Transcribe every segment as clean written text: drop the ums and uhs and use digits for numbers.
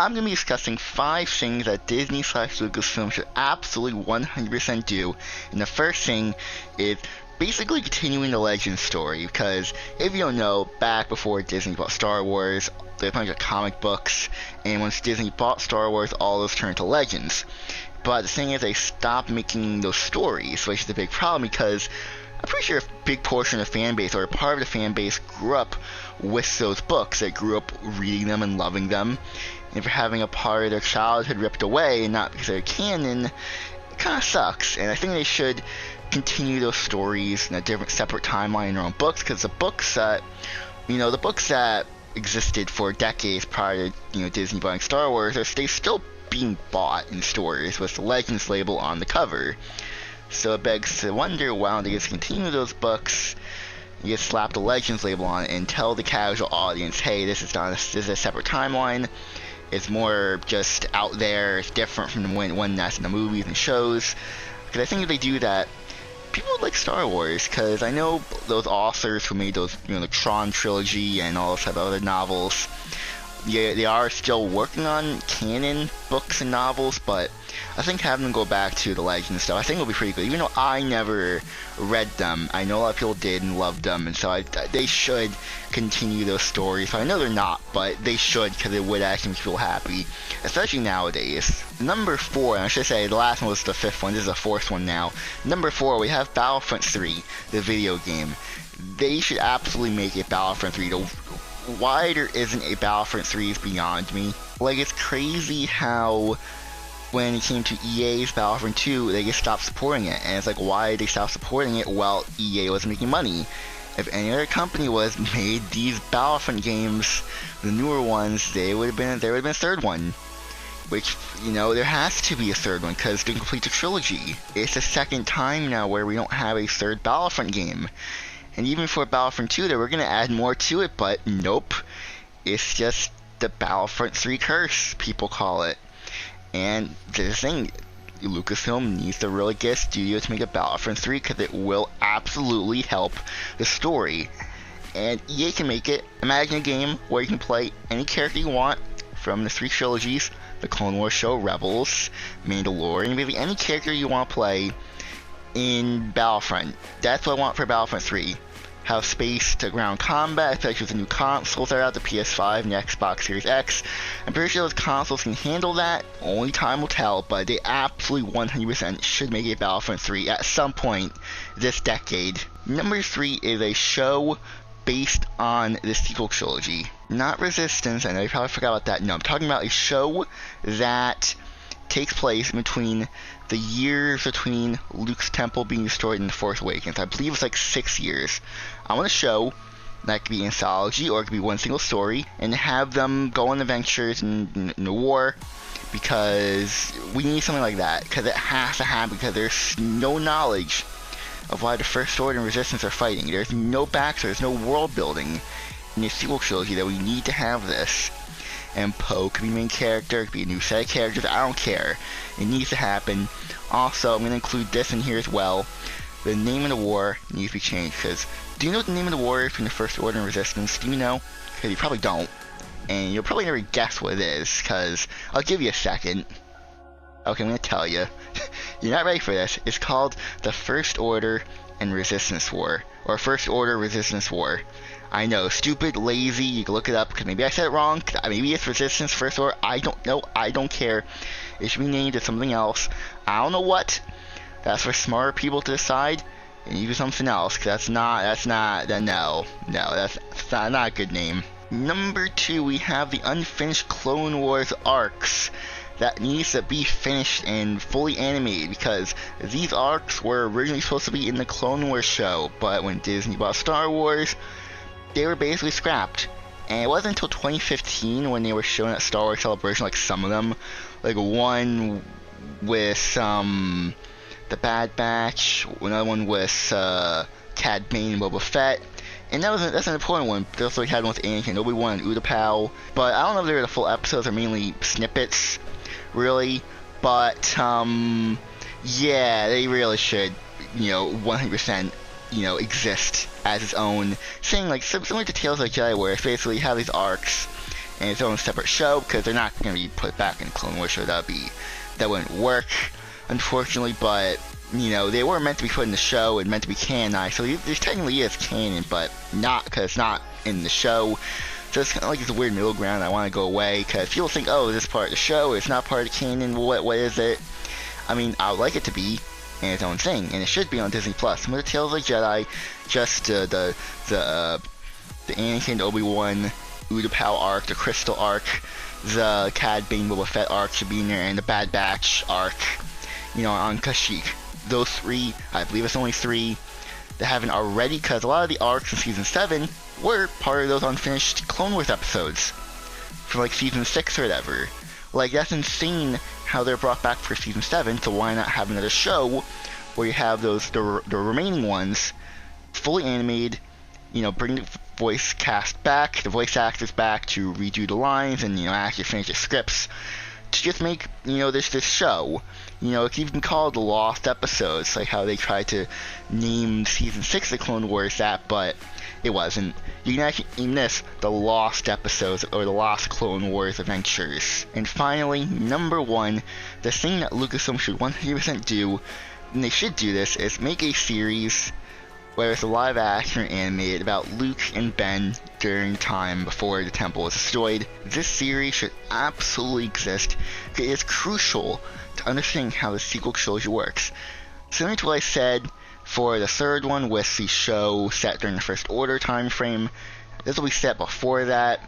I'm going to be discussing 5 things that Disney / Lucasfilm should absolutely 100% do. And the first thing is basically continuing the Legends story, because if you don't know, back before Disney bought Star Wars, there were a bunch of comic books, and once Disney bought Star Wars, all those turned to Legends. But the thing is, they stopped making those stories, which is a big problem, because I'm pretty sure a big portion of the fan base, or a part of the fan base, grew up with those books. They grew up reading them and loving them, and for having a part of their childhood ripped away, and not because they're canon, it kind of sucks. And I think they should continue those stories in a different, separate timeline in their own books, because the books that existed for decades prior to Disney buying Star Wars, they're still being bought in stores with the Legends label on the cover. So it begs to wonder, why don't they just continue those books, and just slap the Legends label on it and tell the casual audience, hey, this is a separate timeline. It's more just out there. It's different from the one that's in the movies and shows. Because I think if they do that, people would like Star Wars. Because I know those authors who made those, the Tron trilogy and all those type of other novels, they are still working on canon books and novels, but I think having them go back to the Legends stuff, I think will be pretty good. Even though I never read them, I know a lot of people did and loved them, and so they should continue those stories. I know they're not, but they should, because it would actually make people happy, especially nowadays. Number 4, and I should say the last one was the 5th one, this is the 4th one now. Number 4, we have Battlefront 3, the video game. They should absolutely make it Battlefront 3. Why there isn't a Battlefront 3 is beyond me. Like, it's crazy how when it came to EA's Battlefront 2, they just stopped supporting it. And it's like, why did they stop supporting it? Well, EA wasn't making money. If any other company made these Battlefront games, the newer ones, there would have been a third one. Which, there has to be a third one, because to complete the trilogy. It's the second time now where we don't have a third Battlefront game. And even for Battlefront 2, they were going to add more to it, but nope. It's just the Battlefront 3 curse, people call it. And the thing, Lucasfilm needs to really get a studio to make a Battlefront 3, because it will absolutely help the story. And EA can make it. Imagine a game where you can play any character you want from the 3 trilogies, the Clone Wars show, Rebels, Mandalorian, maybe any character you want to play in Battlefront. That's what I want for Battlefront 3. Have space to ground combat, especially with the new consoles that are out, the PS5 and the Xbox Series X. I'm pretty sure those consoles can handle that. Only time will tell, but they absolutely 100% should make a Battlefront 3 at some point this decade. Number 3 is a show based on the sequel trilogy. Not Resistance, I know you probably forgot about that. No, I'm talking about a show that takes place between the years between Luke's temple being destroyed and The Force Awakens. I believe it's like 6 years. I want a show that could be anthology or it could be one single story, and have them go on adventures in the war, because we need something like that, because it has to happen, because there's no knowledge of why the First Order and Resistance are fighting. There's no backstory, there's no world building in the sequel trilogy that we need to have this. And Poe could be main character, it could be a new set of characters, I don't care. It needs to happen. Also, I'm going to include this in here as well. The name of the war needs to be changed, because do you know what the name of the war is between the First Order and Resistance? Do you know? Because you probably don't. And you'll probably never guess what it is, because I'll give you a second. Okay, I'm going to tell you. You're not ready for this. It's called the First Order and Resistance War. Or First Order Resistance War. I know, stupid, lazy, you can look it up, because maybe I said it wrong, maybe it's Resistance, First Order, I don't know, I don't care. It should be named as something else. I don't know what. That's for smarter people to decide, and use something else, because that's not, no, that's not a good name. Number 2, we have the unfinished Clone Wars arcs that needs to be finished and fully animated, because these arcs were originally supposed to be in the Clone Wars show, but when Disney bought Star Wars, they were basically scrapped. And it wasn't until 2015 when they were shown at Star Wars Celebration, like some of them, like one with the Bad Batch, another one with Cad Bane and Boba Fett, and that's an important one. They also had one with Anakin, Obi-Wan, and Utapau, but I don't know if they were the full episodes or mainly snippets, really, but yeah, they really should, 100%, exist as its own thing, like similar to Tales of the Jedi, where it's basically you have these arcs, in its own separate show, because they're not going to be put back in Clone Wars show. That wouldn't work, unfortunately. But they were meant to be put in the show and meant to be canonized, so this technically is canon, but not, because it's not in the show. So it's kind of like this weird middle ground. I want to go away, because people think, oh, this is part of the show, it's not part of the canon. What is it? I mean, I would like it to be in its own thing, and it should be on Disney Plus. Some of the Tales of the Jedi, just the Anakin, Obi-Wan, Utapau arc, the Crystal arc, the Cad Bane Boba Fett arc should be in there, and the Bad Batch arc, on Kashyyyk. Those 3, I believe it's only 3 that haven't already, because a lot of the arcs in Season 7 were part of those unfinished Clone Wars episodes from like Season 6 or whatever. Like, that's insane how they're brought back for Season 7, so why not have another show where you have the remaining ones fully animated, bring the voice cast back, the voice actors back to redo the lines and, actually finish the scripts to just make, this show. It's even called The Lost Episodes, like how they tried to name Season 6 of Clone Wars that, but it wasn't. You can actually name this The Lost Episodes, or The Lost Clone Wars Adventures. And finally, number 1, the thing that Lucasfilm should 100% do, and they should do this, is make a series, whether it's a live action or animated, about Luke and Ben during the time before the temple was destroyed. This series should absolutely exist, because it is crucial to understanding how the sequel trilogy works. Similar to what I said for the third one with the show set during the First Order time frame, this will be set before that,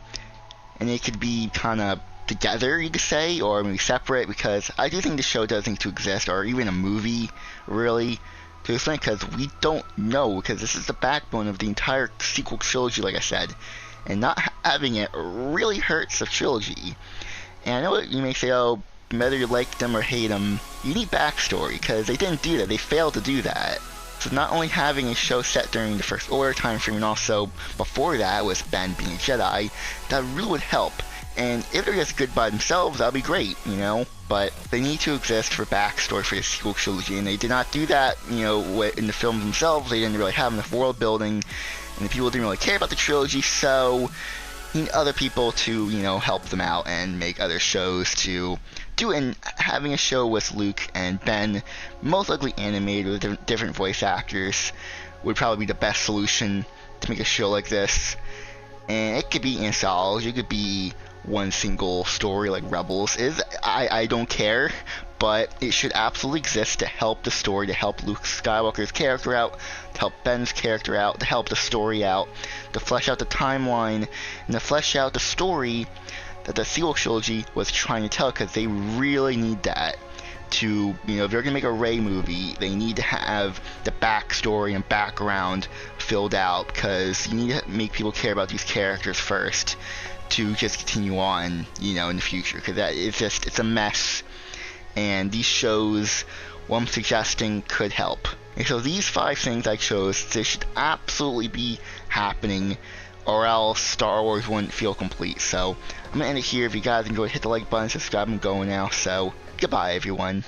and it could be kind of together, you could say, or maybe separate, because I do think the show does need to exist, or even a movie, really, to explain, because we don't know, because this is the backbone of the entire sequel trilogy, like I said, and not having it really hurts the trilogy. And I know you may say, oh, whether you like them or hate them, you need backstory, because they didn't do that, they failed to do that. So not only having a show set during the First Order time frame, and also before that with Ben being a Jedi, that really would help. And if they're just good by themselves, that'd be great, but they need to exist for backstory for the sequel trilogy, and they did not do that, in the films themselves. They didn't really have enough world building, and the people didn't really care about the trilogy, so you need other people to, help them out and make other shows to do it. And having a show with Luke and Ben, most likely animated with different voice actors, would probably be the best solution to make a show like this. And it could be anthology, it could be one single story like Rebels is. I don't care, but it should absolutely exist to help the story, to help Luke Skywalker's character out, to help Ben's character out, to help the story out, to flesh out the timeline, and to flesh out the story that the sequel trilogy was trying to tell, because they really need that to, if they're gonna make a Rey movie, they need to have the backstory and background filled out, because you need to make people care about these characters first to just continue on, in the future, because that is just, it's a mess, and these shows, what I'm suggesting, could help. And so these 5 things I chose, they should absolutely be happening, or else Star Wars wouldn't feel complete. So I'm gonna end it here. If you guys enjoyed, hit the like button, subscribe, and go now. So goodbye, everyone.